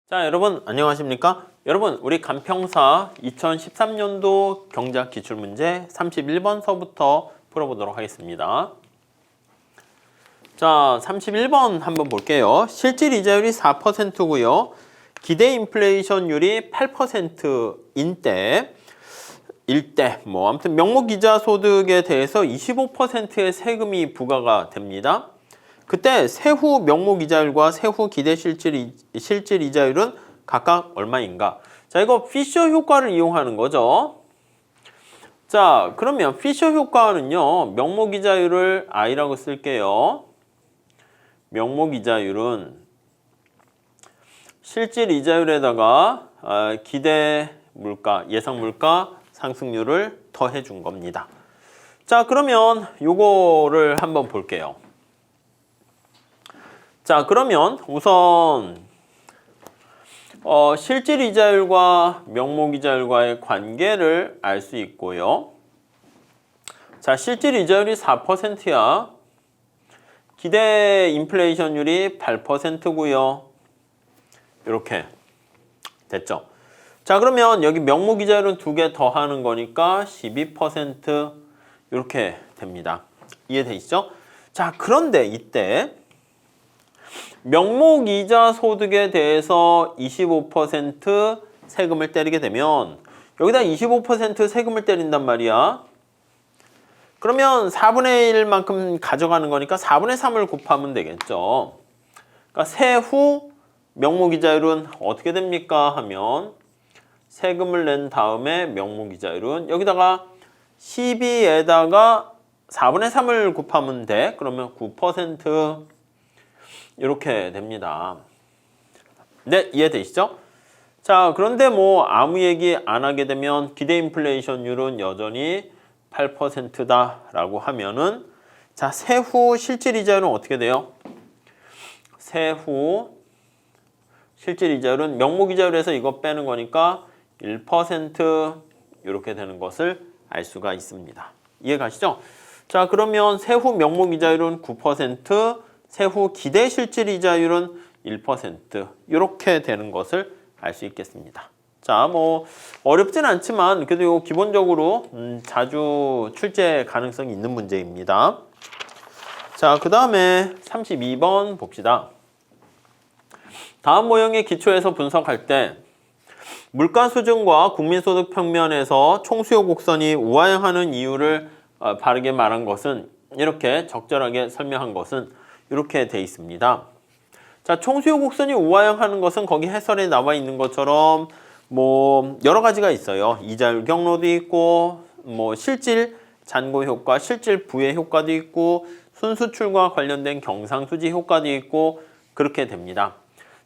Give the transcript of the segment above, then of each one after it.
자, 여러분 안녕하십니까? 여러분 우리 간평사 2013년도 경제학 기출문제 31번서부터 풀어보도록 하겠습니다. 자, 31번 한번 볼게요. 실질 이자율이 4%고요. 기대 인플레이션율이 8%인 때 아무튼 명목 이자 소득에 대해서 25%의 세금이 부과가 됩니다. 그때 세후 명목 이자율과 세후 기대 실질 이자율은 각각 얼마인가? 자, 이거 피셔 효과를 이용하는 거죠. 자, 그러면 피셔 효과는요, 명목 이자율을 I라고 쓸게요. 명목 이자율은 실질 이자율에다가 기대 물가, 예상 물가 상승률을 더해 준 겁니다. 자, 그러면 요거를 한번 볼게요. 자, 그러면 우선 실질 이자율과 명목 이자율과의 관계를 알 수 있고요. 자, 실질 이자율이 4%야. 기대 인플레이션율이 8%고요. 이렇게 됐죠. 자, 그러면 여기 명목 이자율은 2개 더하는 거니까 12% 이렇게 됩니다. 이해되시죠? 자, 그런데 이때 명목 이자 소득에 대해서 25% 세금을 때리게 되면 여기다 25% 세금을 때린단 말이야. 그러면 4분의 1만큼 가져가는 거니까 4분의 3을 곱하면 되겠죠. 그러니까 세후 명목 이자율은 어떻게 됩니까? 하면 세금을 낸 다음에 명목 이자율은 여기다가 12에다가 4분의 3을 곱하면 돼. 그러면 9% 이렇게 됩니다. 네, 이해되시죠? 자, 그런데 뭐 아무 얘기 안 하게 되면 기대 인플레이션율은 여전히 8%다라고 하면은 자, 세후 실질 이자율은 어떻게 돼요? 세후 실질 이자율은 명목 이자율에서 이거 빼는 거니까 1% 이렇게 되는 것을 알 수가 있습니다. 이해 가시죠? 자, 그러면 세후 명목 이자율은 9%, 세후 기대 실질 이자율은 1% 이렇게 되는 것을 알 수 있겠습니다. 자, 뭐 어렵진 않지만 그래도 기본적으로 자주 출제 가능성이 있는 문제입니다. 자, 그 다음에 32번 봅시다. 다음 모형의 기초에서 분석할 때 물가 수준과 국민소득 평면에서 총수요 곡선이 우하향하는 이유를 바르게 말한 것은 이렇게 적절하게 설명한 것은 이렇게 돼 있습니다. 자, 총수요 곡선이 우하향하는 것은 거기 해설에 나와 있는 것처럼 뭐 여러 가지가 있어요. 이자율 경로도 있고 뭐 실질 잔고 효과, 실질 부의 효과도 있고 순수출과 관련된 경상수지 효과도 있고 그렇게 됩니다.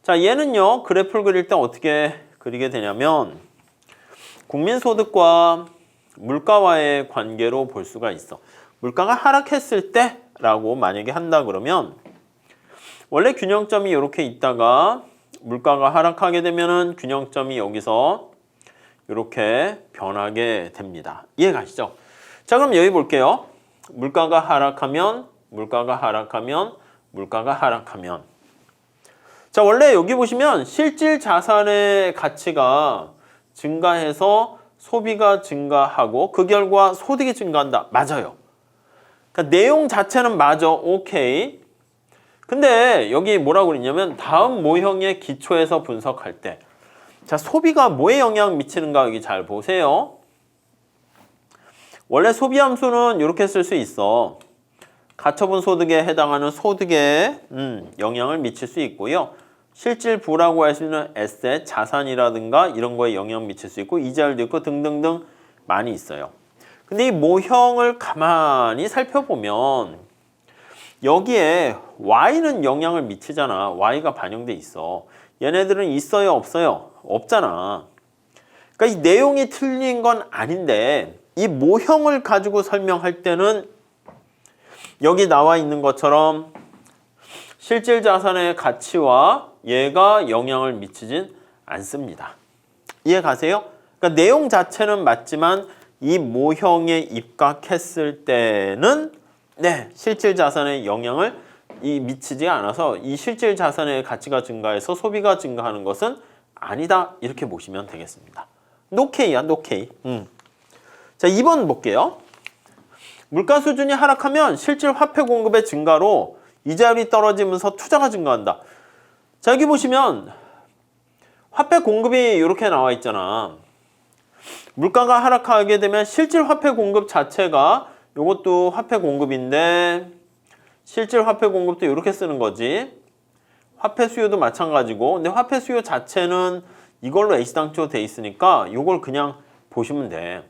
자, 얘는요 그래프를 그릴 때 어떻게 그리게 되냐면 국민소득과 물가와의 관계로 볼 수가 있어. 물가가 하락했을 때 라고 만약에 한다 그러면 원래 균형점이 이렇게 있다가 물가가 하락하게 되면은 균형점이 여기서 이렇게 변하게 됩니다. 이해 가시죠? 자, 그럼 여기 볼게요. 물가가 하락하면 자, 원래 여기 보시면 실질 자산의 가치가 증가해서 소비가 증가하고 그 결과 소득이 증가한다. 맞아요. 그러니까 내용 자체는 맞아. 오케이. 근데 여기 뭐라고 그랬냐면 다음 모형의 기초에서 분석할 때 자, 소비가 뭐에 영향 미치는가 여기 잘 보세요. 원래 소비 함수는 이렇게 쓸 수 있어. 가처분 소득에 해당하는 소득에 영향을 미칠 수 있고요. 실질 부라고 할 수 있는 에셋, 자산이라든가 이런 거에 영향 미칠 수 있고 이자율도 있고 등등등 많이 있어요. 근데 이 모형을 가만히 살펴보면 여기에 Y는 영향을 미치잖아. Y가 반영돼 있어. 얘네들은 있어요? 없어요? 없잖아. 그러니까 이 내용이 틀린 건 아닌데 이 모형을 가지고 설명할 때는 여기 나와 있는 것처럼 실질 자산의 가치와 얘가 영향을 미치진 않습니다. 이해 가세요? 그러니까 내용 자체는 맞지만 이 모형에 입각했을 때는 실질 자산의 영향을 미치지 않아서 이 실질 자산의 가치가 증가해서 소비가 증가하는 것은 아니다 이렇게 보시면 되겠습니다. 노케이야 노케이. 자 2번 볼게요. 물가 수준이 하락하면 실질 화폐 공급의 증가로 이자율이 떨어지면서 투자가 증가한다. 자 여기 보시면 화폐 공급이 이렇게 나와 있잖아. 물가가 하락하게 되면 실질 화폐 공급 자체가 이것도 화폐 공급인데 실질 화폐 공급도 이렇게 쓰는 거지. 화폐 수요도 마찬가지고 근데 화폐 수요 자체는 이걸로 H당초 돼 있으니까 이걸 그냥 보시면 돼.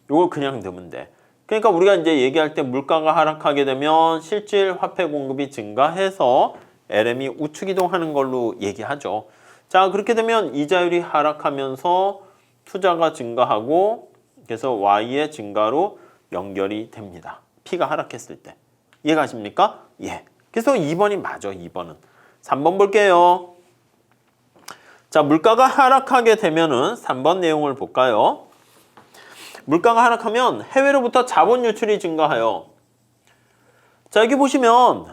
이걸 그냥 넣으면 돼. 그러니까 우리가 이제 얘기할 때 물가가 하락하게 되면 실질 화폐 공급이 증가해서 LM이 우측 이동하는 걸로 얘기하죠. 자 그렇게 되면 이자율이 하락하면서 투자가 증가하고 그래서 Y의 증가로 연결이 됩니다. P가 하락했을 때. 이해가십니까? 예. 그래서 2번이 맞아. 2번은. 3번 볼게요. 자 물가가 하락하게 되면은 3번 내용을 볼까요? 물가가 하락하면 해외로부터 자본 유출이 증가하여. 자 여기 보시면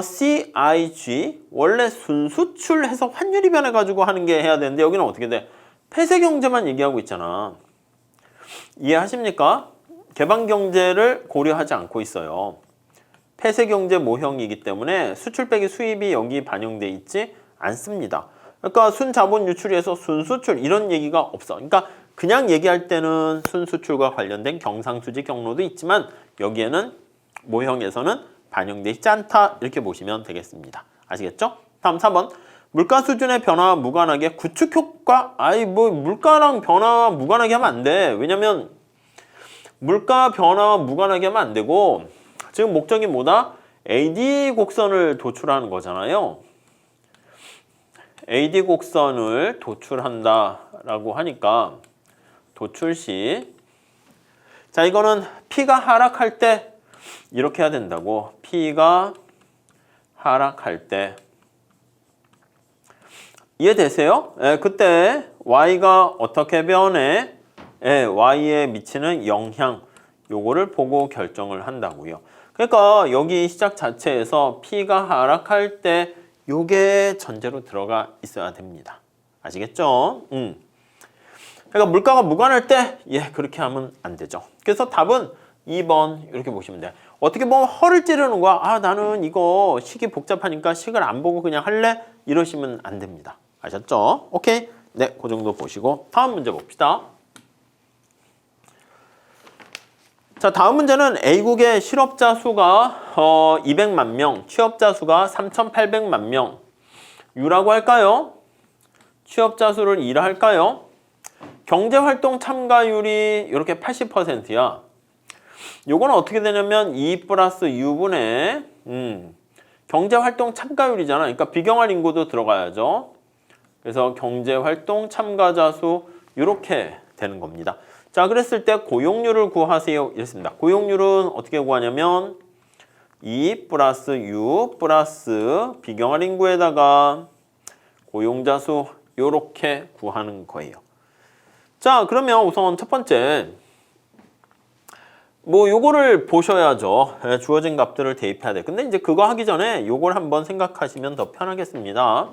CIG 원래 순수출해서 환율이 변해가지고 하는 게 해야 되는데 여기는 어떻게 돼? 폐쇄 경제만 얘기하고 있잖아. 이해하십니까? 개방 경제를 고려하지 않고 있어요. 폐쇄 경제 모형이기 때문에 수출 빼기 수입이 여기 반영돼 있지 않습니다. 그러니까 순자본 유출에서 순수출 이런 얘기가 없어. 그러니까 그냥 얘기할 때는 순수출과 관련된 경상수지 경로도 있지만 여기에는 모형에서는 반영돼 있지 않다 이렇게 보시면 되겠습니다. 아시겠죠? 다음 4번. 물가 수준의 변화와 무관하게 구축 효과 물가랑 변화와 무관하게 하면 안 돼. 왜냐면 물가 변화와 무관하게 하면 안 되고 지금 목적이 뭐다? AD 곡선을 도출하는 거잖아요. AD 곡선을 도출한다라고 하니까 도출 시 자 이거는 P가 하락할 때 이렇게 해야 된다고. P가 하락할 때 이해되세요? 그때 Y가 어떻게 변해? Y에 미치는 영향 요거를 보고 결정을 한다고요. 그러니까 여기 시작 자체에서 P가 하락할 때 요게 전제로 들어가 있어야 됩니다. 아시겠죠? 그러니까 물가가 무관할 때 그렇게 하면 안 되죠. 그래서 답은 2번 이렇게 보시면 돼요. 어떻게 보면 허를 찌르는 거야. 나는 이거 식이 복잡하니까 식을 안 보고 그냥 할래? 이러시면 안 됩니다. 아셨죠? 오케이? 네, 그 정도 보시고 다음 문제 봅시다. 자, 다음 문제는 A국의 실업자 수가 200만 명, 취업자 수가 3,800만 명. U라고 할까요? 취업자 수를 2라 할까요? 경제활동 참가율이 이렇게 80%야. 요거는 어떻게 되냐면 2 플러스 U분의 경제활동 참가율이잖아. 그러니까 비경활 인구도 들어가야죠. 그래서 경제활동 참가자 수 이렇게 되는 겁니다. 자, 그랬을 때 고용률을 구하세요. 이랬습니다. 고용률은 어떻게 구하냐면 2 플러스 U 플러스 비경활 인구에다가 고용자 수 이렇게 구하는 거예요. 자, 그러면 우선 첫 번째 요거를 보셔야죠. 주어진 값들을 대입해야 돼. 근데 이제 그거 하기 전에 요걸 한번 생각하시면 더 편하겠습니다.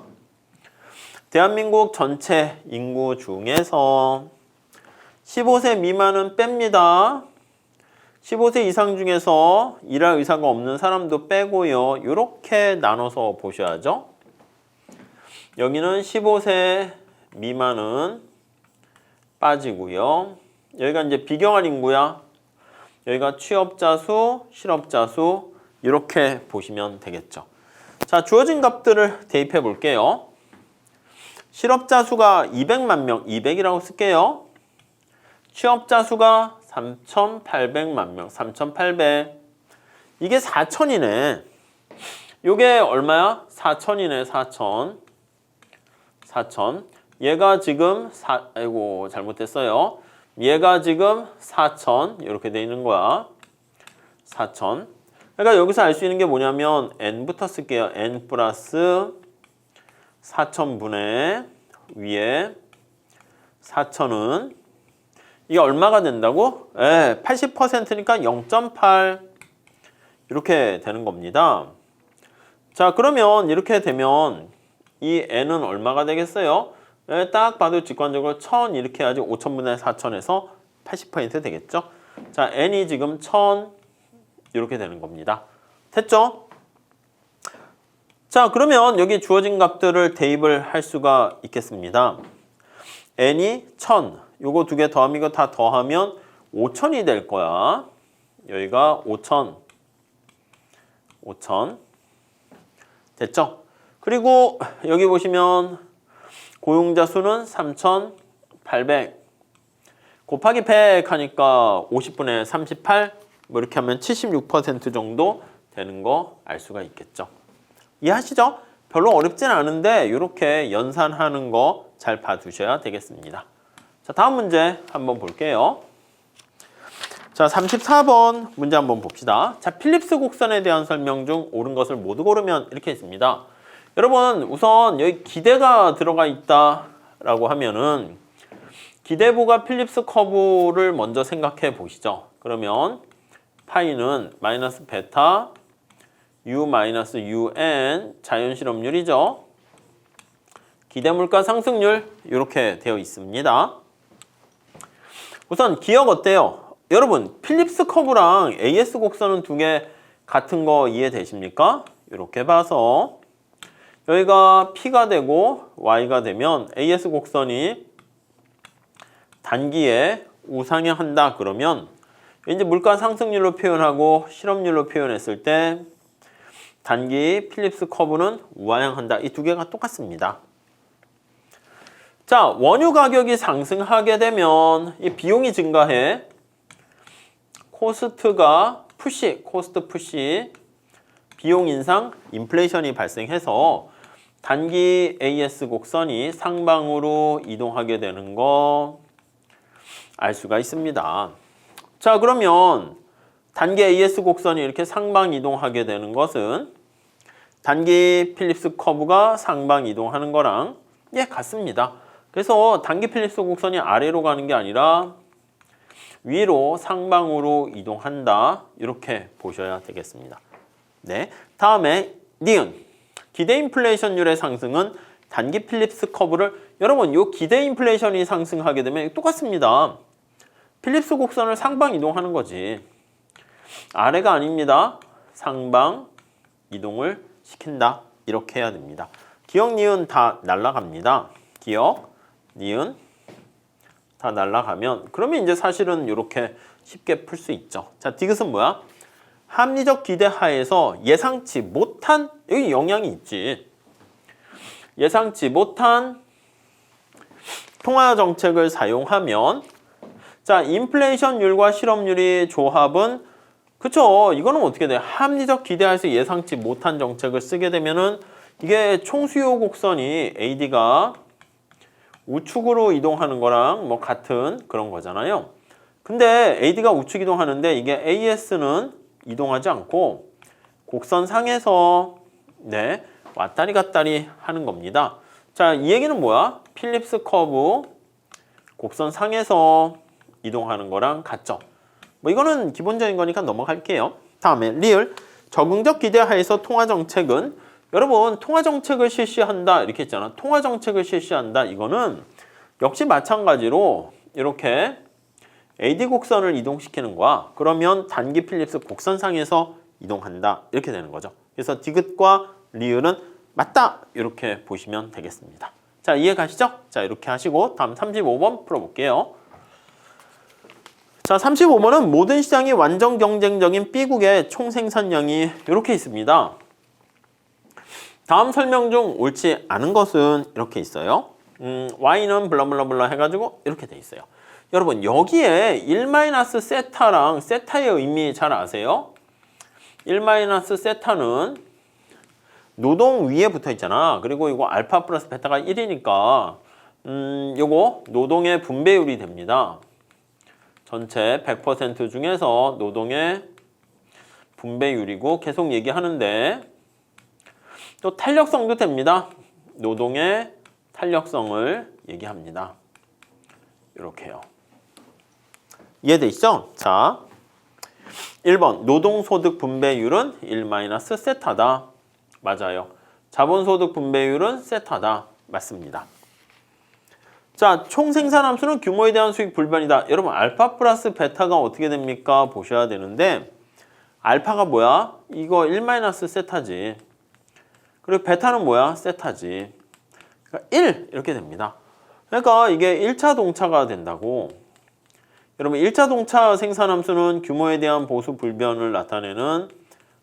대한민국 전체 인구 중에서 15세 미만은 뺍니다. 15세 이상 중에서 일할 의사가 없는 사람도 빼고요. 이렇게 나눠서 보셔야죠. 여기는 15세 미만은 빠지고요. 여기가 이제 비경활 인구야. 여기가 취업자 수, 실업자 수 이렇게 보시면 되겠죠. 자, 주어진 값들을 대입해 볼게요. 실업자 수가 200만 명, 200이라고 쓸게요. 취업자 수가 3,800만 명, 3,800. 이게 4,000이네. 요게 얼마야? 4,000이네, 4,000. 4,000. 얘가 지금 잘못했어요. 얘가 지금 4,000 이렇게 돼 있는 거야. 4,000. 그러니까 여기서 알 수 있는 게 뭐냐면 n부터 쓸게요. n 플러스 4,000분의 위에 4,000은 이게 얼마가 된다고? 80%니까 0.8 이렇게 되는 겁니다. 자, 그러면 이렇게 되면 이 n은 얼마가 되겠어요? 딱 봐도 직관적으로 1000 이렇게 해야지 5000분의 4000에서 80% 되겠죠? 자, n이 지금 1000 이렇게 되는 겁니다. 됐죠? 자, 그러면 여기 주어진 값들을 대입을 할 수가 있겠습니다. n이 1000, 요거 두 개 더하면 이거 다 더하면 5000이 될 거야. 여기가 5000 됐죠? 그리고 여기 보시면 고용자 수는 3800 곱하기 100 하니까 50분의 38 뭐 이렇게 하면 76% 정도 되는 거 알 수가 있겠죠. 이해하시죠? 별로 어렵진 않은데 이렇게 연산하는 거 잘 봐두셔야 되겠습니다. 자, 다음 문제 한번 볼게요. 자, 34번 문제 한번 봅시다. 자, 필립스 곡선에 대한 설명 중 옳은 것을 모두 고르면 이렇게 있습니다. 여러분, 우선 여기 기대가 들어가 있다라고 하면은 기대부가 필립스 커브를 먼저 생각해 보시죠. 그러면 파이는 마이너스 베타 u 마이너스 un 자연실험률이죠. 기대물가 상승률 이렇게 되어 있습니다. 우선 기억 어때요? 여러분, 필립스 커브랑 AS 곡선은 두 개 같은 거 이해되십니까? 이렇게 봐서 여기가 P가 되고 Y가 되면 AS 곡선이 단기에 우상향한다 그러면 이제 물가 상승률로 표현하고 실험률로 표현했을 때 단기 필립스 커브는 우하향한다. 이 두 개가 똑같습니다. 자, 원유 가격이 상승하게 되면 이 비용이 증가해. 코스트 푸시, 비용 인상, 인플레이션이 발생해서 단기 AS 곡선이 상방으로 이동하게 되는 거 알 수가 있습니다. 자, 그러면 단기 AS 곡선이 이렇게 상방 이동하게 되는 것은 단기 필립스 커브가 상방 이동하는 거랑 같습니다. 그래서 단기 필립스 곡선이 아래로 가는 게 아니라 위로 상방으로 이동한다. 이렇게 보셔야 되겠습니다. 네, 다음에 니은 기대 인플레이션율의 상승은 단기 필립스 커브를 여러분 요 기대 인플레이션이 상승하게 되면 똑같습니다. 필립스 곡선을 상방 이동하는 거지. 아래가 아닙니다. 상방 이동을 시킨다. 이렇게 해야 됩니다. 기억, 니은 다 날라갑니다. 기억, 니은 다 날라가면 그러면 이제 사실은 이렇게 쉽게 풀 수 있죠. 자, 디귿은 뭐야? 합리적 기대 하에서 예상치 못한 여기 영향이 있지. 예상치 못한 통화 정책을 사용하면 자, 인플레이션율과 실업률의 조합은 그쵸? 이거는 어떻게 돼요? 합리적 기대하에서 예상치 못한 정책을 쓰게 되면은 이게 총수요 곡선이 AD가 우측으로 이동하는 거랑 뭐 같은 그런 거잖아요. 근데 AD가 우측 이동하는데 이게 AS는 이동하지 않고 곡선상에서 왔다리 갔다리 하는 겁니다. 자, 이 얘기는 뭐야? 필립스 커브 곡선상에서 이동하는 거랑 같죠. 뭐 이거는 기본적인 거니까 넘어갈게요. 다음에 리을 적응적 기대 하에서 통화 정책은 여러분 통화 정책을 실시한다 이렇게 했잖아. 통화 정책을 실시한다 이거는 역시 마찬가지로 이렇게 AD 곡선을 이동시키는 거야. 그러면 단기 필립스 곡선상에서 이동한다 이렇게 되는 거죠. 그래서 디귿과 리을은 맞다 이렇게 보시면 되겠습니다. 자, 이해 가시죠? 자, 이렇게 하시고 다음 35번 풀어볼게요. 자, 35번은 모든 시장이 완전 경쟁적인 B국의 총생산량이 이렇게 있습니다. 다음 설명 중 옳지 않은 것은 이렇게 있어요. Y는 블라블라블라 해가지고 이렇게 돼 있어요. 여러분 여기에 1-세타랑 세타의 의미 잘 아세요? 1-세타는 노동 위에 붙어 있잖아. 그리고 이거 알파 플러스 베타가 1이니까 요거 노동의 분배율이 됩니다. 전체 100% 중에서 노동의 분배율이고 계속 얘기하는데 또 탄력성도 됩니다. 노동의 탄력성을 얘기합니다. 이렇게요. 이해되시죠? 자, 1번 노동소득 분배율은 1-세타다. 맞아요. 자본소득 분배율은 세타다. 맞습니다. 자, 총 생산함수는 규모에 대한 수익 불변이다. 여러분 알파 플러스 베타가 어떻게 됩니까? 보셔야 되는데 알파가 뭐야? 이거 1 세타지. 그리고 베타는 뭐야? 세타지. 그러니까 1 이렇게 됩니다. 그러니까 이게 1차 동차가 된다고. 여러분 1차 동차 생산함수는 규모에 대한 보수 불변을 나타내는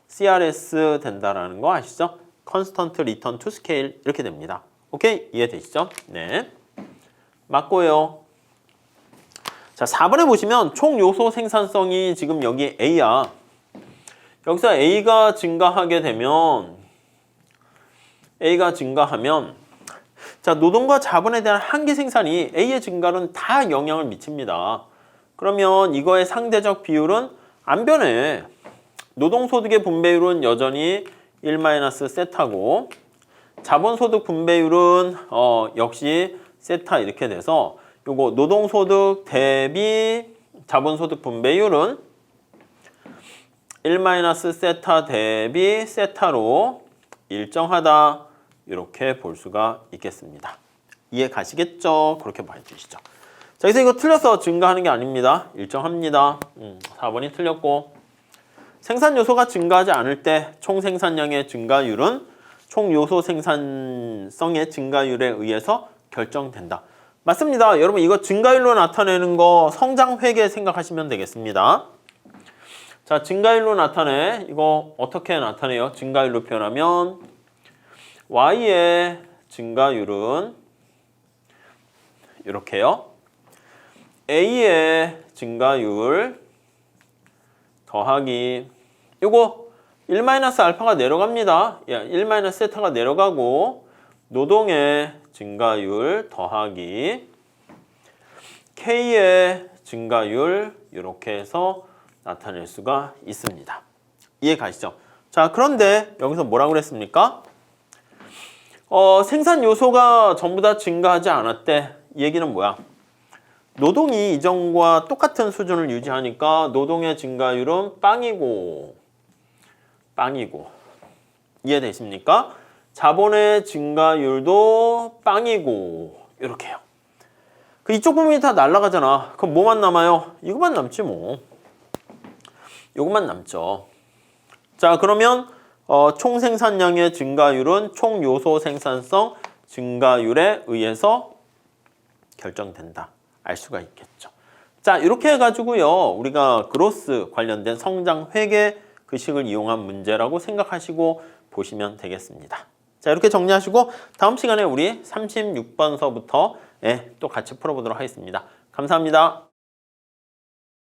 CRS 된다라는 거 아시죠? Constant Return to Scale 이렇게 됩니다. 오케이? 이해되시죠? 네. 맞고요. 자, 4번에 보시면 총 요소 생산성이 지금 여기 A야. 여기서 A가 증가하게 되면 자, 노동과 자본에 대한 한계 생산이 A의 증가는 다 영향을 미칩니다. 그러면 이거의 상대적 비율은 안 변해. 노동소득의 분배율은 여전히 1 세타고 자본소득 분배율은 역시 세타 이렇게 돼서 요거 노동소득 대비 자본소득 분배율은 1 세타 대비 세타로 일정하다 이렇게 볼 수가 있겠습니다. 이해 가시겠죠? 그렇게 봐주시죠. 자, 그래서 이거 틀려서 증가하는 게 아닙니다. 일정합니다. 4번이 틀렸고 생산 요소가 증가하지 않을 때 총 생산량의 증가율은 총 요소 생산성의 증가율에 의해서 결정된다. 맞습니다. 여러분 이거 증가율로 나타내는 거 성장 회계 생각하시면 되겠습니다. 자, 증가율로 나타내. 이거 어떻게 나타내요? 증가율로 표현하면 Y의 증가율은 이렇게요. A의 증가율 더하기 요거 1 알파가 내려갑니다. 1 세타가 내려가고 노동의 증가율 더하기 K의 증가율 이렇게 해서 나타낼 수가 있습니다. 이해 가시죠? 자, 그런데 여기서 뭐라고 그랬습니까? 생산 요소가 전부 다 증가하지 않았대. 이 얘기는 뭐야? 노동이 이전과 똑같은 수준을 유지하니까 노동의 증가율은 빵이고 이해되십니까? 자본의 증가율도 빵이고 이렇게요. 그 이쪽 부분이 다 날아가잖아. 그럼 뭐만 남아요? 이것만 남지 뭐. 이것만 남죠. 자, 그러면 총 생산량의 증가율은 총 요소 생산성 증가율에 의해서 결정된다. 알 수가 있겠죠. 자, 이렇게 해가지고요. 우리가 그로스 관련된 성장 회계 그 식을 이용한 문제라고 생각하시고 보시면 되겠습니다. 자, 이렇게 정리하시고 다음 시간에 우리 36번서부터 또 같이 풀어보도록 하겠습니다. 감사합니다.